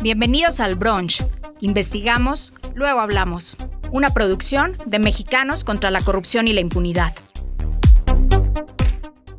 Bienvenidos al Brunch. Investigamos, luego hablamos. Una producción de Mexicanos contra la Corrupción y la Impunidad.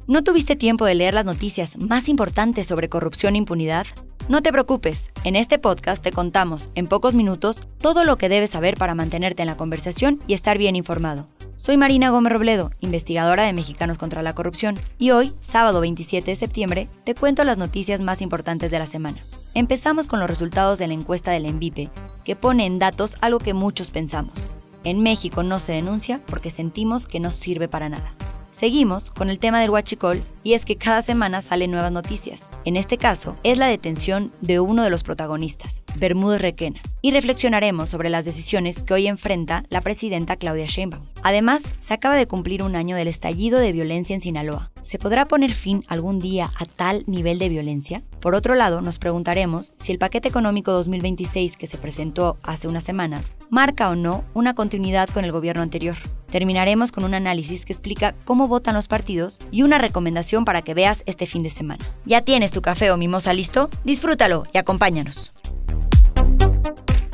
¿No tuviste tiempo de leer las noticias más importantes sobre corrupción e impunidad? No te preocupes, en este podcast te contamos, en pocos minutos, todo lo que debes saber para mantenerte en la conversación y estar bien informado. Soy Marina Gómez Robledo, investigadora de Mexicanos contra la Corrupción, y hoy, sábado 27 de septiembre, te cuento las noticias más importantes de la semana. Empezamos con los resultados de la encuesta del ENVIPE, que pone en datos algo que muchos pensamos. En México no se denuncia porque sentimos que no sirve para nada. Seguimos con el tema del huachicol, y es que cada semana salen nuevas noticias. En este caso, es la detención de uno de los protagonistas, Bermúdez Requena, y reflexionaremos sobre las decisiones que hoy enfrenta la presidenta Claudia Sheinbaum. Además, se acaba de cumplir un año del estallido de violencia en Sinaloa. ¿Se podrá poner fin algún día a tal nivel de violencia? Por otro lado, nos preguntaremos si el paquete económico 2026 que se presentó hace unas semanas marca o no una continuidad con el gobierno anterior. Terminaremos con un análisis que explica cómo votan los partidos y una recomendación para que veas este fin de semana. ¿Ya tienes tu café o mimosa listo? Disfrútalo y acompáñanos.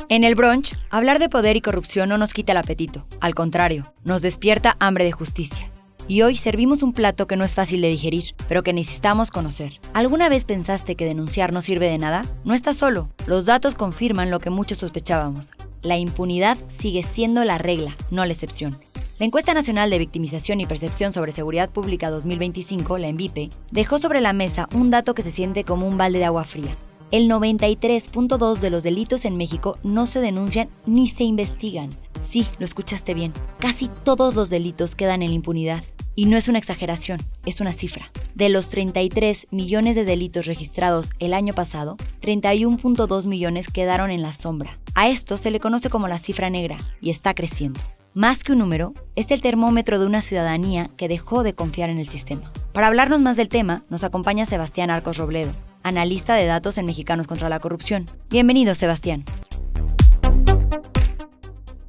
En el brunch, hablar de poder y corrupción no nos quita el apetito. Al contrario, nos despierta hambre de justicia. Y hoy servimos un plato que no es fácil de digerir, pero que necesitamos conocer. ¿Alguna vez pensaste que denunciar no sirve de nada? No estás solo. Los datos confirman lo que muchos sospechábamos. La impunidad sigue siendo la regla, no la excepción. La Encuesta Nacional de Victimización y Percepción sobre Seguridad Pública 2025, la ENVIPE, dejó sobre la mesa un dato que se siente como un balde de agua fría. El 93.2% de los delitos en México no se denuncian ni se investigan. Sí, lo escuchaste bien. Casi todos los delitos quedan en la impunidad. Y no es una exageración, es una cifra. De los 33 millones de delitos registrados el año pasado, 31.2 millones quedaron en la sombra. A esto se le conoce como la cifra negra y está creciendo. Más que un número, es el termómetro de una ciudadanía que dejó de confiar en el sistema. Para hablarnos más del tema, nos acompaña Sebastián Arcos Robledo, analista de datos en Mexicanos contra la Corrupción. Bienvenido, Sebastián.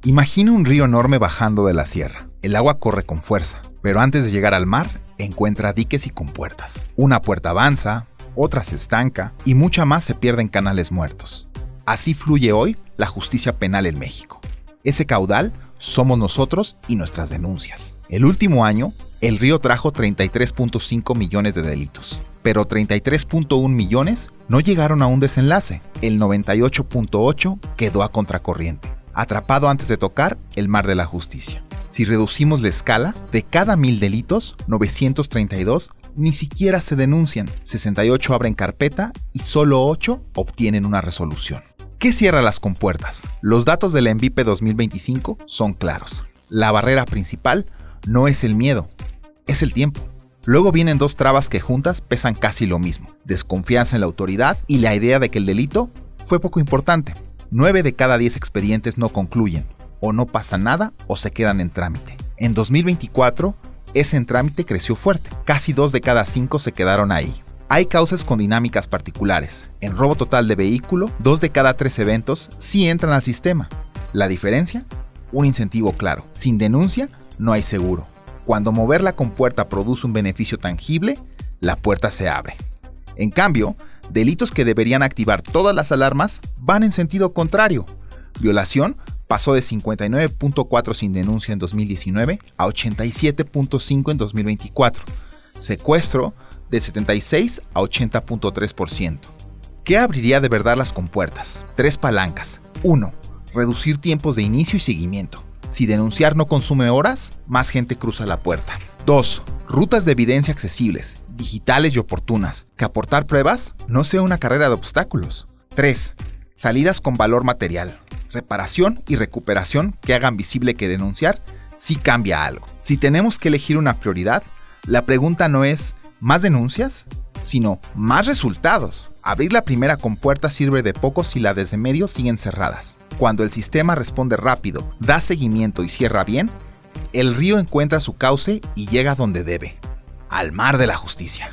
Imagina un río enorme bajando de la sierra. El agua corre con fuerza, pero antes de llegar al mar, encuentra diques y compuertas. Una puerta avanza, otra se estanca y mucha más se pierde en canales muertos. Así fluye hoy la justicia penal en México. Ese caudal somos nosotros y nuestras denuncias. El último año, el río trajo 33.5 millones de delitos, pero 33.1 millones no llegaron a un desenlace. El 98.8 quedó a contracorriente, atrapado antes de tocar el mar de la justicia. Si reducimos la escala, de cada 1000 delitos, 932 ni siquiera se denuncian, 68 abren carpeta y solo 8 obtienen una resolución. ¿Qué cierra las compuertas? Los datos de la ENVIPE 2025 son claros. La barrera principal no es el miedo, es el tiempo. Luego vienen dos trabas que juntas pesan casi lo mismo: desconfianza en la autoridad y la idea de que el delito fue poco importante. 9 de cada 10 expedientes no concluyen, o no pasa nada o se quedan en trámite. En 2024, ese en trámite creció fuerte. Casi 2 de cada 5 se quedaron ahí. Hay causas con dinámicas particulares. En robo total de vehículo, 2 de cada 3 eventos sí entran al sistema. ¿La diferencia? Un incentivo claro. Sin denuncia, no hay seguro. Cuando mover la compuerta produce un beneficio tangible, la puerta se abre. En cambio, delitos que deberían activar todas las alarmas van en sentido contrario. Violación pasó de 59.4 sin denuncia en 2019 a 87.5 en 2024. Secuestro de 76 a 80.3%. ¿Qué abriría de verdad las compuertas? 3 palancas. 1. Reducir tiempos de inicio y seguimiento. Si denunciar no consume horas, más gente cruza la puerta. 2. Rutas de evidencia accesibles, digitales y oportunas. Que aportar pruebas no sea una carrera de obstáculos. 3. Salidas con valor material. Reparación y recuperación que hagan visible que denunciar sí cambia algo. Si tenemos que elegir una prioridad, la pregunta no es ¿más denuncias?, sino ¿más resultados? Abrir la primera compuerta sirve de poco si las desde medio siguen cerradas. Cuando el sistema responde rápido, da seguimiento y cierra bien, el río encuentra su cauce y llega donde debe, al mar de la justicia.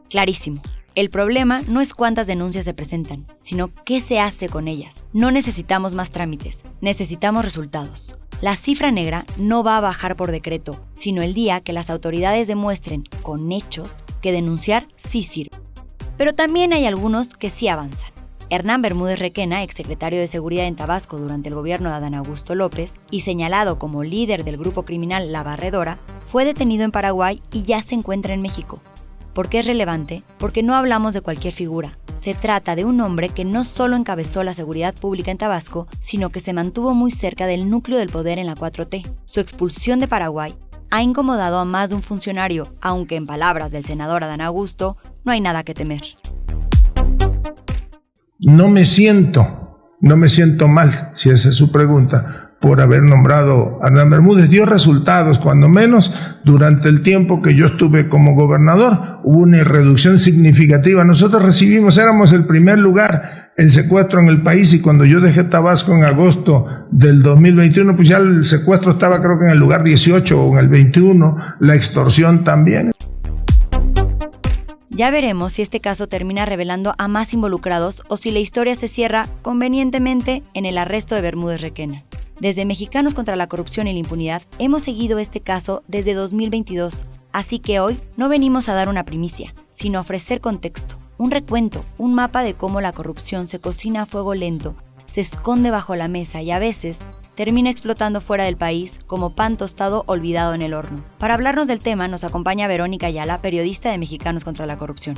Clarísimo. El problema no es cuántas denuncias se presentan, sino qué se hace con ellas. No necesitamos más trámites, necesitamos resultados. La cifra negra no va a bajar por decreto, sino el día que las autoridades demuestren, con hechos, que denunciar sí sirve. Pero también hay algunos que sí avanzan. Hernán Bermúdez Requena, exsecretario de Seguridad en Tabasco durante el gobierno de Adán Augusto López y señalado como líder del grupo criminal La Barredora, fue detenido en Paraguay y ya se encuentra en México. ¿Por qué es relevante? Porque no hablamos de cualquier figura. Se trata de un hombre que no solo encabezó la seguridad pública en Tabasco, sino que se mantuvo muy cerca del núcleo del poder en la 4T. Su expulsión de Paraguay ha incomodado a más de un funcionario, aunque en palabras del senador Adán Augusto, no hay nada que temer. No me siento mal, si esa es su pregunta, por haber nombrado a Hernán Bermúdez. Dio resultados, cuando menos durante el tiempo que yo estuve como gobernador, hubo una reducción significativa. Nosotros éramos el primer lugar en secuestro en el país, y cuando yo dejé Tabasco en agosto del 2021, pues ya el secuestro estaba creo que en el lugar 18 o en el 21, la extorsión también. Ya veremos si este caso termina revelando a más involucrados o si la historia se cierra convenientemente en el arresto de Bermúdez Requena. Desde Mexicanos contra la Corrupción y la Impunidad hemos seguido este caso desde 2022, así que hoy no venimos a dar una primicia, sino a ofrecer contexto, un recuento, un mapa de cómo la corrupción se cocina a fuego lento, se esconde bajo la mesa y a veces termina explotando fuera del país como pan tostado olvidado en el horno. Para hablarnos del tema nos acompaña Verónica Ayala, periodista de Mexicanos contra la Corrupción.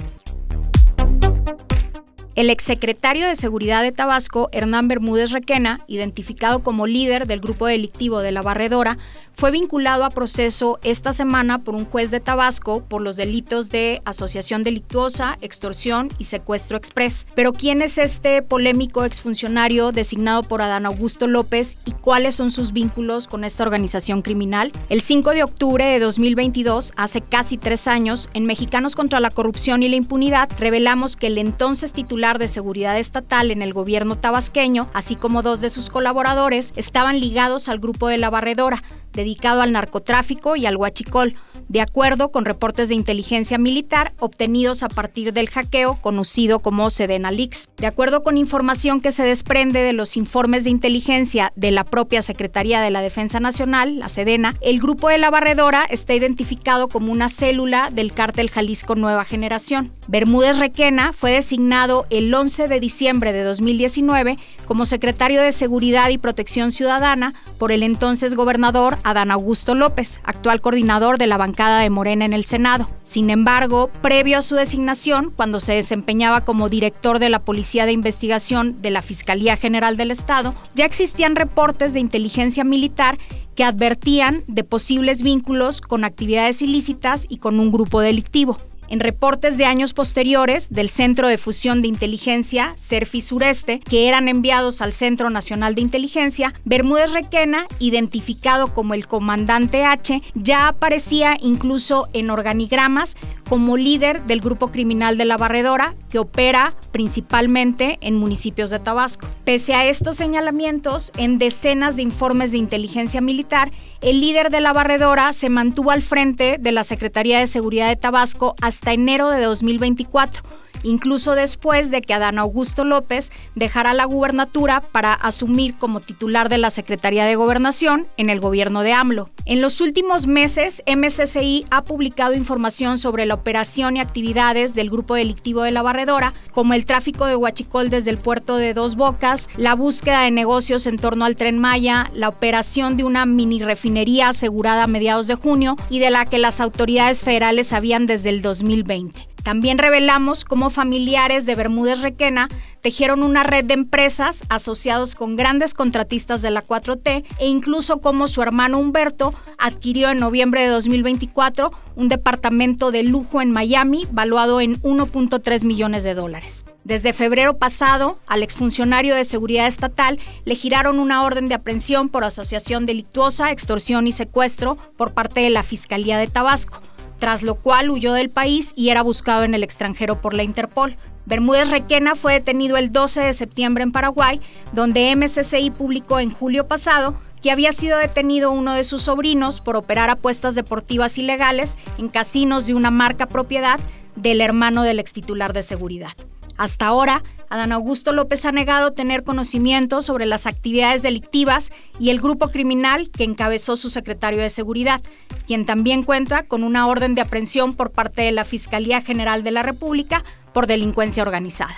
El exsecretario de Seguridad de Tabasco, Hernán Bermúdez Requena, identificado como líder del grupo delictivo de La Barredora, fue vinculado a proceso esta semana por un juez de Tabasco por los delitos de asociación delictuosa, extorsión y secuestro express. Pero ¿quién es este polémico exfuncionario designado por Adán Augusto López y cuáles son sus vínculos con esta organización criminal? El 5 de octubre de 2022, hace casi 3 años, en Mexicanos contra la Corrupción y la Impunidad, revelamos que el entonces titular de Seguridad Estatal en el gobierno tabasqueño, así como 2 de sus colaboradores, estaban ligados al grupo de La Barredora, dedicado al narcotráfico y al huachicol, de acuerdo con reportes de inteligencia militar obtenidos a partir del hackeo conocido como Sedena Leaks. De acuerdo con información que se desprende de los informes de inteligencia de la propia Secretaría de la Defensa Nacional, la Sedena, el grupo de La Barredora está identificado como una célula del cártel Jalisco Nueva Generación. Bermúdez Requena fue designado el 11 de diciembre de 2019 como secretario de Seguridad y Protección Ciudadana por el entonces gobernador Adán Augusto López, actual coordinador de la bancada de Morena en el Senado. Sin embargo, previo a su designación, cuando se desempeñaba como director de la Policía de Investigación de la Fiscalía General del Estado, ya existían reportes de inteligencia militar que advertían de posibles vínculos con actividades ilícitas y con un grupo delictivo. En reportes de años posteriores del Centro de Fusión de Inteligencia, CERFI Sureste, que eran enviados al Centro Nacional de Inteligencia, Bermúdez Requena, identificado como el comandante H, ya aparecía incluso en organigramas como líder del grupo criminal de La Barredora, que opera principalmente en municipios de Tabasco. Pese a estos señalamientos, en decenas de informes de inteligencia militar, el líder de La Barredora se mantuvo al frente de la Secretaría de Seguridad de Tabasco hasta enero de 2024, incluso después de que Adán Augusto López dejara la gubernatura para asumir como titular de la Secretaría de Gobernación en el gobierno de AMLO. En los últimos meses, MCCI ha publicado información sobre la operación y actividades del grupo delictivo de La Barredora, como el tráfico de huachicol desde el puerto de Dos Bocas, la búsqueda de negocios en torno al Tren Maya, la operación de una mini refinería asegurada a mediados de junio y de la que las autoridades federales sabían desde el 2020. También revelamos cómo familiares de Bermúdez Requena tejieron una red de empresas asociados con grandes contratistas de la 4T e incluso cómo su hermano Humberto adquirió en noviembre de 2024 un departamento de lujo en Miami valuado en $1.3 millones. Desde febrero pasado, al exfuncionario de Seguridad Estatal le giraron una orden de aprehensión por asociación delictuosa, extorsión y secuestro por parte de la Fiscalía de Tabasco, tras lo cual huyó del país y era buscado en el extranjero por la Interpol. Bermúdez Requena fue detenido el 12 de septiembre en Paraguay, donde MCCI publicó en julio pasado que había sido detenido uno de sus sobrinos por operar apuestas deportivas ilegales en casinos de una marca propiedad del hermano del extitular de Seguridad. Hasta ahora, Adán Augusto López ha negado tener conocimiento sobre las actividades delictivas y el grupo criminal que encabezó su secretario de Seguridad, quien también cuenta con una orden de aprehensión por parte de la Fiscalía General de la República por delincuencia organizada.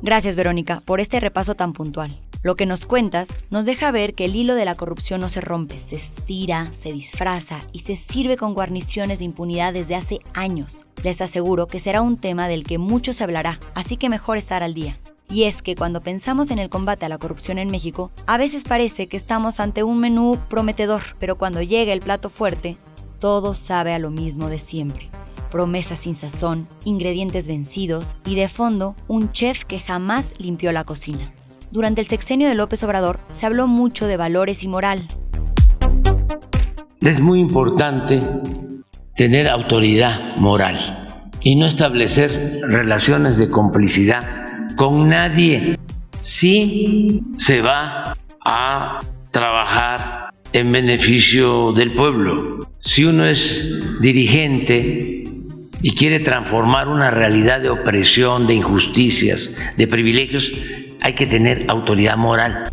Gracias, Verónica, por este repaso tan puntual. Lo que nos cuentas nos deja ver que el hilo de la corrupción no se rompe, se estira, se disfraza y se sirve con guarniciones de impunidad desde hace años. Les aseguro que será un tema del que mucho se hablará, así que mejor estar al día. Y es que cuando pensamos en el combate a la corrupción en México, a veces parece que estamos ante un menú prometedor, pero cuando llega el plato fuerte, todo sabe a lo mismo de siempre. Promesas sin sazón, ingredientes vencidos y de fondo, un chef que jamás limpió la cocina. Durante el sexenio de López Obrador se habló mucho de valores y moral. Es muy importante tener autoridad moral y no establecer relaciones de complicidad con nadie. Si se va a trabajar en beneficio del pueblo, si uno es dirigente y quiere transformar una realidad de opresión, de injusticias, de privilegios, hay que tener autoridad moral.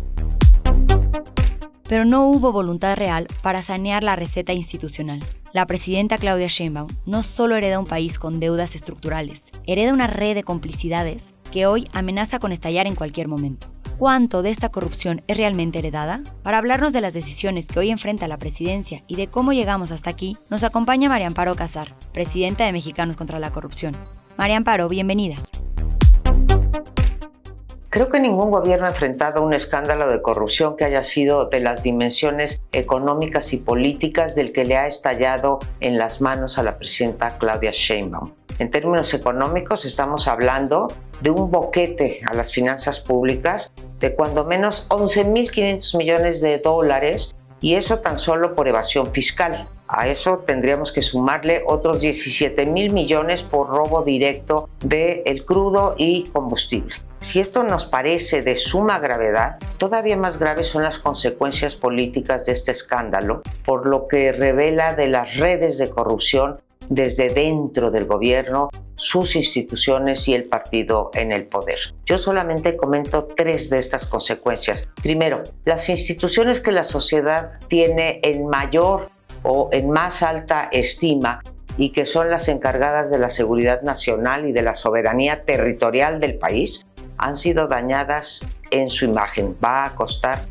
Pero no hubo voluntad real para sanear la receta institucional. La presidenta Claudia Sheinbaum no solo hereda un país con deudas estructurales, hereda una red de complicidades que hoy amenaza con estallar en cualquier momento. ¿Cuánto de esta corrupción es realmente heredada? Para hablarnos de las decisiones que hoy enfrenta la presidencia y de cómo llegamos hasta aquí, nos acompaña María Amparo Casar, presidenta de Mexicanos contra la Corrupción. María Amparo, bienvenida. Creo que ningún gobierno ha enfrentado un escándalo de corrupción que haya sido de las dimensiones económicas y políticas del que le ha estallado en las manos a la presidenta Claudia Sheinbaum. En términos económicos estamos hablando de un boquete a las finanzas públicas de cuando menos 11.500 millones de dólares, y eso tan solo por evasión fiscal. A eso tendríamos que sumarle otros 17.000 millones por robo directo del crudo y combustible. Si esto nos parece de suma gravedad, todavía más graves son las consecuencias políticas de este escándalo, por lo que revela de las redes de corrupción desde dentro del gobierno, sus instituciones y el partido en el poder. Yo solamente comento 3 de estas consecuencias. Primero, las instituciones que la sociedad tiene en mayor o en más alta estima y que son las encargadas de la seguridad nacional y de la soberanía territorial del país, han sido dañadas en su imagen. Va a costar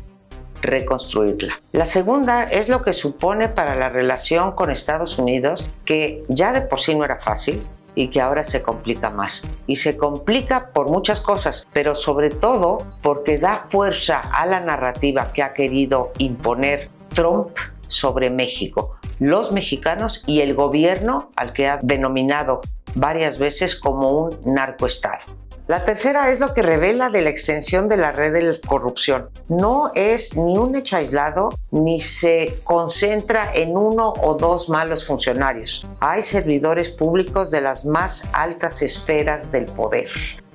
reconstruirla. La segunda es lo que supone para la relación con Estados Unidos, que ya de por sí no era fácil y que ahora se complica más. Y se complica por muchas cosas, pero sobre todo porque da fuerza a la narrativa que ha querido imponer Trump sobre México, los mexicanos y el gobierno al que ha denominado varias veces como un narcoestado. La tercera es lo que revela de la extensión de la red de corrupción. No es ni un hecho aislado ni se concentra en 1 o 2 malos funcionarios. Hay servidores públicos de las más altas esferas del poder.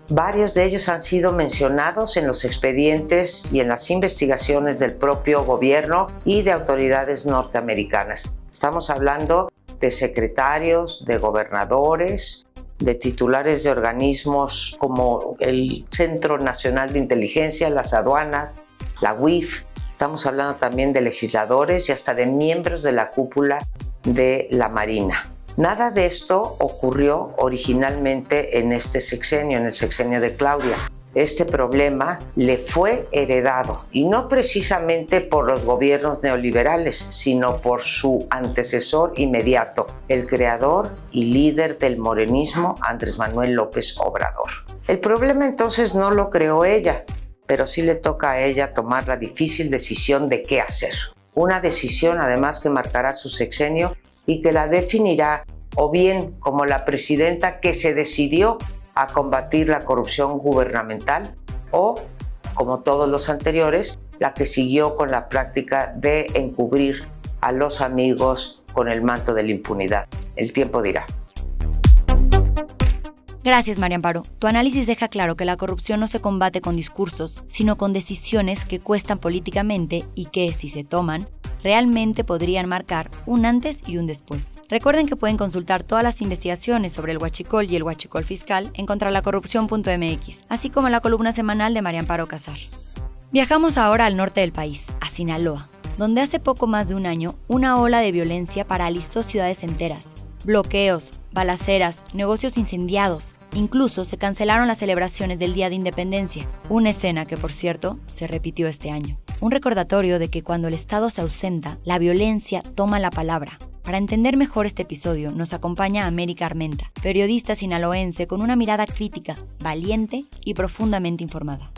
Varios de ellos han sido mencionados en los expedientes y en las investigaciones del propio gobierno y de autoridades norteamericanas. Estamos hablando de secretarios, de gobernadores, de titulares de organismos como el Centro Nacional de Inteligencia, las aduanas, la UIF. Estamos hablando también de legisladores y hasta de miembros de la cúpula de la Marina. Nada de esto ocurrió originalmente en este sexenio, en el sexenio de Claudia. Este problema le fue heredado, y no precisamente por los gobiernos neoliberales, sino por su antecesor inmediato, el creador y líder del morenismo, Andrés Manuel López Obrador. El problema entonces no lo creó ella, pero sí le toca a ella tomar la difícil decisión de qué hacer. Una decisión además que marcará su sexenio y que la definirá o bien como la presidenta que se decidió a combatir la corrupción gubernamental, o, como todos los anteriores, la que siguió con la práctica de encubrir a los amigos con el manto de la impunidad. El tiempo dirá. Gracias, María Amparo. Tu análisis deja claro que la corrupción no se combate con discursos, sino con decisiones que cuestan políticamente y que, si se toman, realmente podrían marcar un antes y un después. Recuerden que pueden consultar todas las investigaciones sobre el huachicol y el huachicol fiscal en contralacorrupción.mx, así como la columna semanal de María Amparo Casar. Viajamos ahora al norte del país, a Sinaloa, donde hace poco más de un año una ola de violencia paralizó ciudades enteras. Bloqueos, balaceras, negocios incendiados. Incluso se cancelaron las celebraciones del Día de Independencia, una escena que, por cierto, se repitió este año. Un recordatorio de que cuando el Estado se ausenta, la violencia toma la palabra. Para entender mejor este episodio, nos acompaña América Armenta, periodista sinaloense con una mirada crítica, valiente y profundamente informada.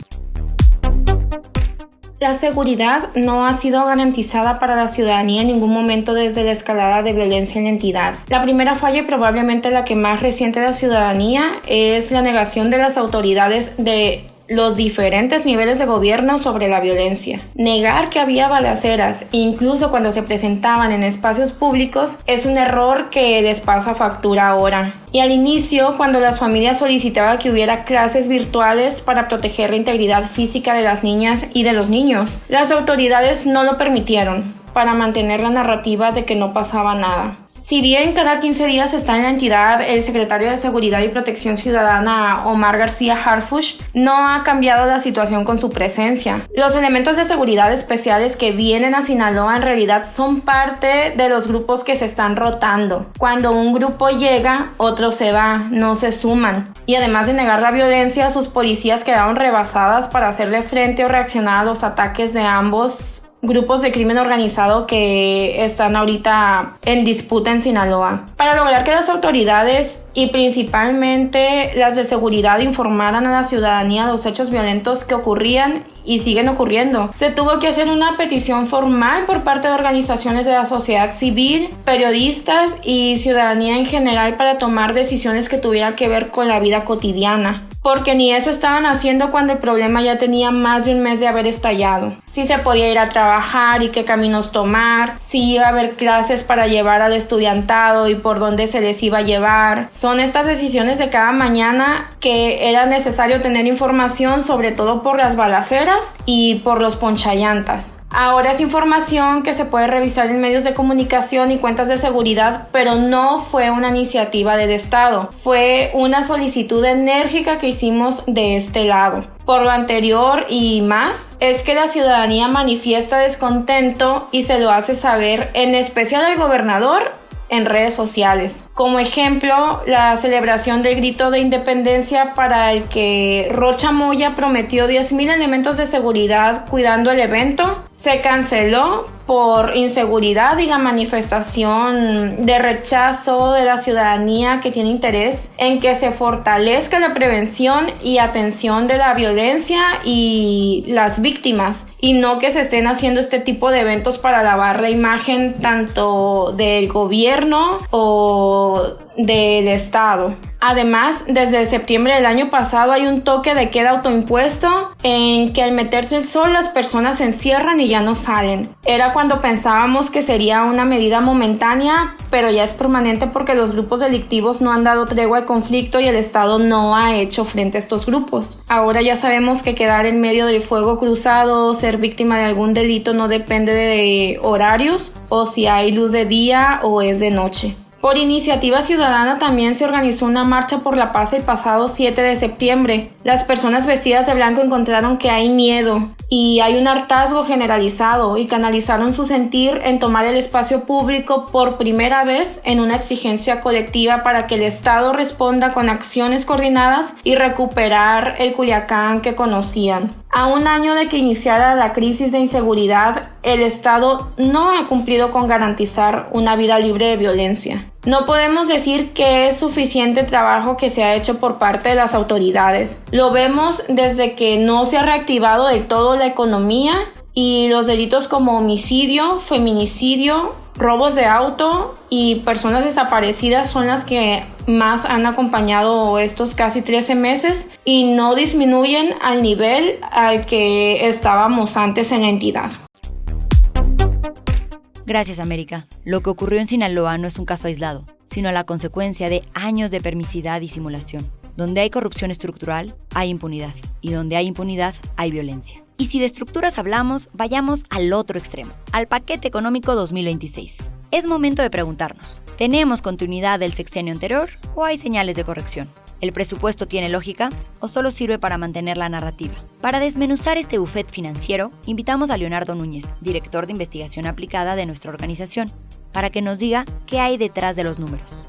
La seguridad no ha sido garantizada para la ciudadanía en ningún momento desde la escalada de violencia en la entidad. La primera falla, y probablemente la que más resiente la ciudadanía, es la negación de las autoridades de los diferentes niveles de gobierno sobre la violencia. Negar que había balaceras, incluso cuando se presentaban en espacios públicos, es un error que les pasa factura ahora. Y al inicio, cuando las familias solicitaban que hubiera clases virtuales para proteger la integridad física de las niñas y de los niños, las autoridades no lo permitieron, para mantener la narrativa de que no pasaba nada. Si bien cada 15 días está en la entidad el secretario de Seguridad y Protección Ciudadana Omar García Harfuch, no ha cambiado la situación con su presencia. Los elementos de seguridad especiales que vienen a Sinaloa en realidad son parte de los grupos que se están rotando. Cuando un grupo llega, otro se va, no se suman. Y además de negar la violencia, sus policías quedaron rebasadas para hacerle frente o reaccionar a los ataques de ambos grupos de crimen organizado que están ahorita en disputa en Sinaloa. Para lograr que las autoridades y principalmente las de seguridad informaran a la ciudadanía los hechos violentos que ocurrían y siguen ocurriendo, se tuvo que hacer una petición formal por parte de organizaciones de la sociedad civil, periodistas y ciudadanía en general para tomar decisiones que tuvieran que ver con la vida cotidiana. Porque ni eso estaban haciendo cuando el problema ya tenía más de un mes de haber estallado. Si se podía ir a trabajar y qué caminos tomar, si iba a haber clases para llevar al estudiantado y por dónde se les iba a llevar. Son estas decisiones de cada mañana que era necesario tener información, sobre todo por las balaceras y por los ponchallantas. Ahora es información que se puede revisar en medios de comunicación y cuentas de seguridad, pero no fue una iniciativa del Estado. Fue una solicitud enérgica que hicimos de este lado. Por lo anterior y más, es que la ciudadanía manifiesta descontento y se lo hace saber, en especial al gobernador, en redes sociales. Como ejemplo, la celebración del grito de independencia para el que Rocha Moya prometió 10,000 elementos de seguridad cuidando el evento, se canceló por inseguridad y la manifestación de rechazo de la ciudadanía que tiene interés en que se fortalezca la prevención y atención de la violencia y las víctimas, y no que se estén haciendo este tipo de eventos para lavar la imagen tanto del gobierno o del Estado. Además, desde septiembre del año pasado hay un toque de queda autoimpuesto en que al meterse el sol las personas se encierran y ya no salen. Era cuando pensábamos que sería una medida momentánea, pero ya es permanente porque los grupos delictivos no han dado tregua al conflicto y el Estado no ha hecho frente a estos grupos. Ahora ya sabemos que quedar en medio del fuego cruzado, ser víctima de algún delito no depende de horarios o si hay luz de día o es de noche. Por iniciativa ciudadana también se organizó una marcha por la paz el pasado 7 de septiembre. Las personas vestidas de blanco encontraron que hay miedo y hay un hartazgo generalizado y canalizaron su sentir en tomar el espacio público por primera vez en una exigencia colectiva para que el Estado responda con acciones coordinadas y recuperar el Culiacán que conocían. A un año de que iniciara la crisis de inseguridad, el Estado no ha cumplido con garantizar una vida libre de violencia. No podemos decir que es suficiente trabajo que se ha hecho por parte de las autoridades. Lo vemos desde que no se ha reactivado del todo la economía y los delitos como homicidio, feminicidio, robos de auto y personas desaparecidas son las que más han acompañado estos casi 13 meses y no disminuyen al nivel al que estábamos antes en la entidad. Gracias, América. Lo que ocurrió en Sinaloa no es un caso aislado, sino la consecuencia de años de permisidad y simulación. Donde hay corrupción estructural, hay impunidad. Y donde hay impunidad, hay violencia. Y si de estructuras hablamos, vayamos al otro extremo, al paquete económico 2026. Es momento de preguntarnos, ¿tenemos continuidad del sexenio anterior o hay señales de corrección? ¿El presupuesto tiene lógica o solo sirve para mantener la narrativa? Para desmenuzar este buffet financiero, invitamos a Leonardo Núñez, director de investigación aplicada de nuestra organización, para que nos diga qué hay detrás de los números.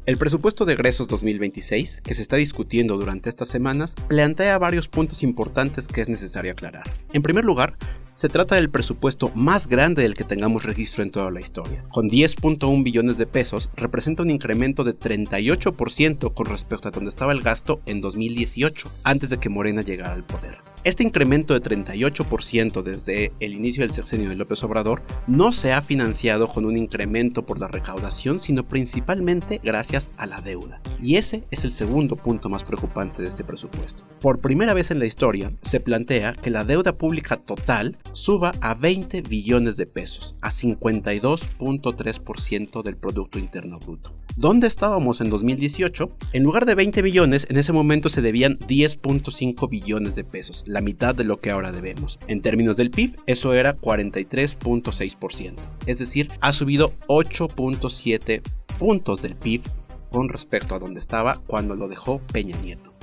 El presupuesto de egresos 2026, que se está discutiendo durante estas semanas, plantea varios puntos importantes que es necesario aclarar. En primer lugar, se trata del presupuesto más grande del que tengamos registro en toda la historia. Con 10.1 billones de pesos, representa un incremento de 38% con respecto a donde estaba el gasto en 2018, antes de que Morena llegara al poder. Este incremento de 38% desde el inicio del sexenio de López Obrador no se ha financiado con un incremento por la recaudación, sino principalmente gracias a la deuda. Y ese es el segundo punto más preocupante de este presupuesto. Por primera vez en la historia, se plantea que la deuda pública total suba a 20 billones de pesos, a 52.3% del Producto Interno Bruto. ¿Dónde estábamos en 2018? En lugar de 20 billones, en ese momento se debían 10.5 billones de pesos, la mitad de lo que ahora debemos. En términos del PIB, eso era 43.6%. Es decir, ha subido 8.7 puntos del PIB con respecto a donde estaba cuando lo dejó Peña Nieto.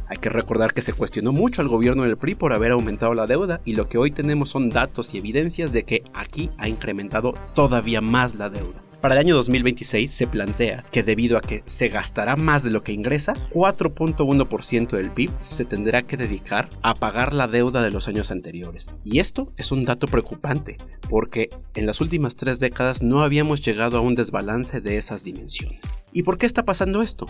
Hay que recordar que se cuestionó mucho al gobierno del PRI por haber aumentado la deuda, y lo que hoy tenemos son datos y evidencias de que aquí ha incrementado todavía más la deuda. Para el año 2026 se plantea que debido a que se gastará más de lo que ingresa, 4.1% del PIB se tendrá que dedicar a pagar la deuda de los años anteriores. Y esto es un dato preocupante, porque en las últimas 3 décadas no habíamos llegado a un desbalance de esas dimensiones. ¿Y por qué está pasando esto?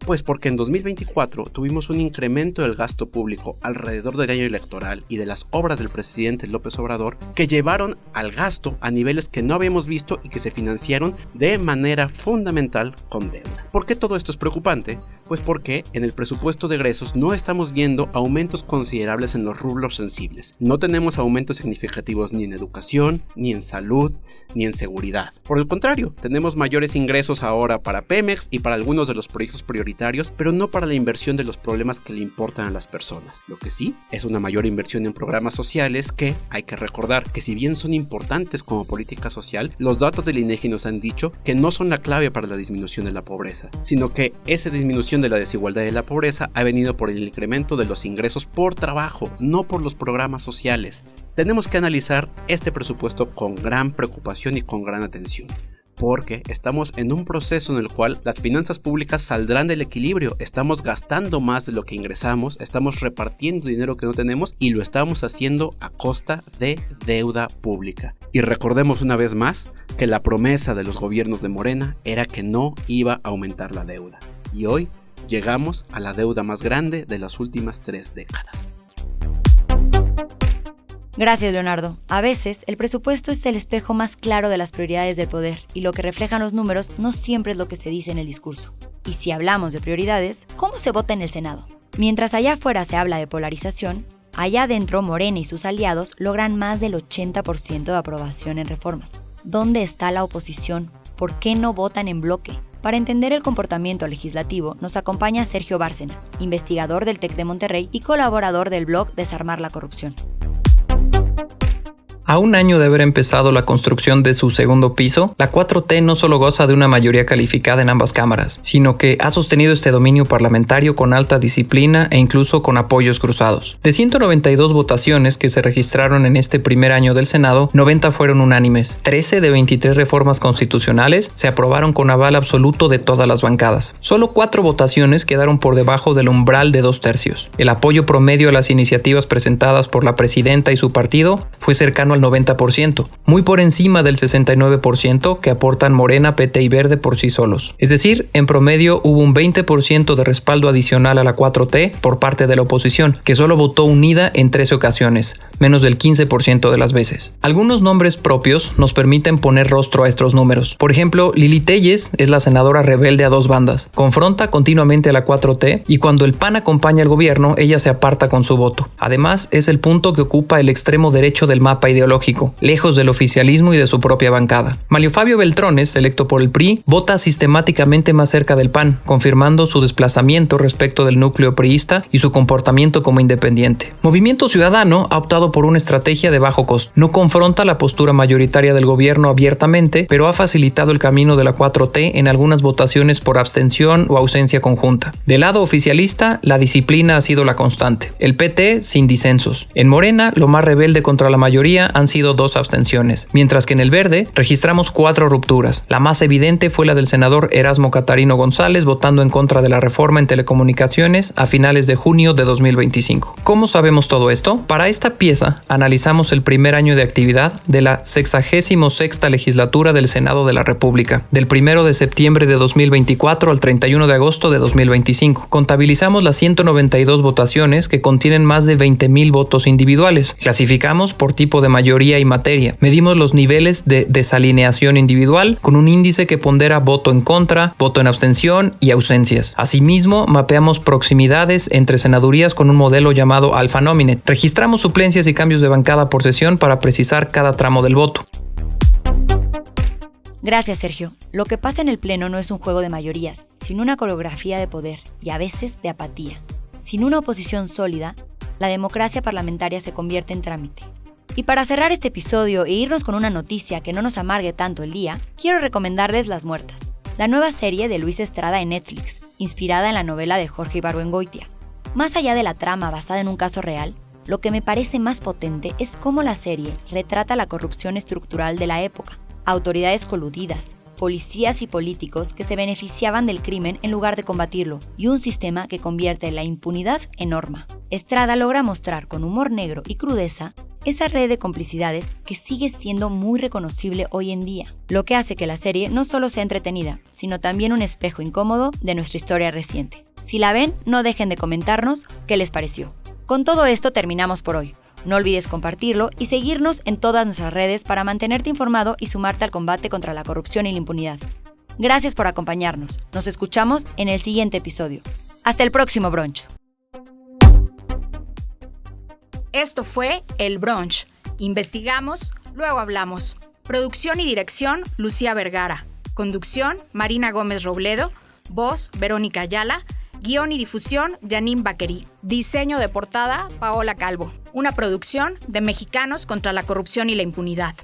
Pues porque en 2024 tuvimos un incremento del gasto público alrededor del año electoral y de las obras del presidente López Obrador que llevaron al gasto a niveles que no habíamos visto y que se financiaron de manera fundamental con deuda. ¿Por qué todo esto es preocupante? Pues porque en el presupuesto de egresos no estamos viendo aumentos considerables en los rubros sensibles. No tenemos aumentos significativos ni en educación, ni en salud, ni en seguridad. Por el contrario, tenemos mayores ingresos ahora para Pemex y para algunos de los proyectos prioritarios, pero no para la inversión de los problemas que le importan a las personas. Lo que sí es una mayor inversión en programas sociales que, hay que recordar que si bien son importantes como política social, los datos del INEGI nos han dicho que no son la clave para la disminución de la pobreza, sino que esa disminución de la desigualdad y la pobreza ha venido por el incremento de los ingresos por trabajo, no por los programas sociales. Tenemos que analizar este presupuesto con gran preocupación y con gran atención, porque estamos en un proceso en el cual las finanzas públicas saldrán del equilibrio. Estamos gastando más de lo que ingresamos, estamos repartiendo dinero que no tenemos y lo estamos haciendo a costa de deuda pública. Y recordemos una vez más que la promesa de los gobiernos de Morena era que no iba a aumentar la deuda. Y hoy llegamos a la deuda más grande de las últimas 3 décadas. Gracias, Leonardo. A veces, el presupuesto es el espejo más claro de las prioridades del poder, y lo que reflejan los números no siempre es lo que se dice en el discurso. Y si hablamos de prioridades, ¿cómo se vota en el Senado? Mientras allá afuera se habla de polarización, allá adentro Morena y sus aliados logran más del 80% de aprobación en reformas. ¿Dónde está la oposición? ¿Por qué no votan en bloque? Para entender el comportamiento legislativo, nos acompaña Sergio Bárcena, investigador del TEC de Monterrey y colaborador del blog Desarmar la Corrupción. A un año de haber empezado la construcción de su segundo piso, la 4T no solo goza de una mayoría calificada en ambas cámaras, sino que ha sostenido este dominio parlamentario con alta disciplina e incluso con apoyos cruzados. De 192 votaciones que se registraron en este primer año del Senado, 90 fueron unánimes. 13 de 23 reformas constitucionales se aprobaron con aval absoluto de todas las bancadas. Solo 4 votaciones quedaron por debajo del umbral de 2/3. El apoyo promedio a las iniciativas presentadas por la presidenta y su partido fue cercano al 90%, muy por encima del 69% que aportan Morena, PT y Verde por sí solos. Es decir, en promedio hubo un 20% de respaldo adicional a la 4T por parte de la oposición, que solo votó unida en 13 ocasiones, menos del 15% de las veces. Algunos nombres propios nos permiten poner rostro a estos números. Por ejemplo, Lili Telles es la senadora rebelde a 2 bandas, confronta continuamente a la 4T y cuando el PAN acompaña al gobierno, ella se aparta con su voto. Además, es el punto que ocupa el extremo derecho del mapa ideológico, lejos del oficialismo y de su propia bancada. Mario Fabio Beltrones, electo por el PRI, vota sistemáticamente más cerca del PAN, confirmando su desplazamiento respecto del núcleo priista y su comportamiento como independiente. Movimiento Ciudadano ha optado por una estrategia de bajo costo. No confronta la postura mayoritaria del gobierno abiertamente, pero ha facilitado el camino de la 4T en algunas votaciones por abstención o ausencia conjunta. Del lado oficialista, la disciplina ha sido la constante. El PT sin disensos. En Morena, lo más rebelde contra la mayoría han sido 2 abstenciones, mientras que en el verde registramos 4 rupturas. La más evidente fue la del senador Erasmo Catarino González votando en contra de la reforma en telecomunicaciones a finales de junio de 2025. ¿Cómo sabemos todo esto? Para esta pieza analizamos el primer año de actividad de la 66ª legislatura del Senado de la República, del 1 de septiembre de 2024 al 31 de agosto de 2025. Contabilizamos las 192 votaciones que contienen más de 20,000 votos individuales. Clasificamos por tipo de mayoría y materia. Medimos los niveles de desalineación individual con un índice que pondera voto en contra, voto en abstención y ausencias. Asimismo, mapeamos proximidades entre senadurías con un modelo llamado Alpha Nomine. Registramos suplencias y cambios de bancada por sesión para precisar cada tramo del voto. Gracias, Sergio. Lo que pasa en el Pleno no es un juego de mayorías, sino una coreografía de poder y a veces de apatía. Sin una oposición sólida, la democracia parlamentaria se convierte en trámite. Y para cerrar este episodio e irnos con una noticia que no nos amargue tanto el día, quiero recomendarles Las Muertas, la nueva serie de Luis Estrada en Netflix, inspirada en la novela de Jorge Ibargüengoitia. Más allá de la trama basada en un caso real, lo que me parece más potente es cómo la serie retrata la corrupción estructural de la época. Autoridades coludidas, policías y políticos que se beneficiaban del crimen en lugar de combatirlo, y un sistema que convierte la impunidad en norma. Estrada logra mostrar con humor negro y crudeza esa red de complicidades que sigue siendo muy reconocible hoy en día, lo que hace que la serie no solo sea entretenida, sino también un espejo incómodo de nuestra historia reciente. Si la ven, no dejen de comentarnos qué les pareció. Con todo esto terminamos por hoy. No olvides compartirlo y seguirnos en todas nuestras redes para mantenerte informado y sumarte al combate contra la corrupción y la impunidad. Gracias por acompañarnos. Nos escuchamos en el siguiente episodio. Hasta el próximo brunch. Esto fue El Brunch. Investigamos, luego hablamos. Producción y dirección, Lucía Vergara. Conducción, Marina Gómez Robledo. Voz, Verónica Ayala. Guión y difusión, Janine Baquerí. Diseño de portada, Paola Calvo. Una producción de Mexicanos contra la Corrupción y la Impunidad.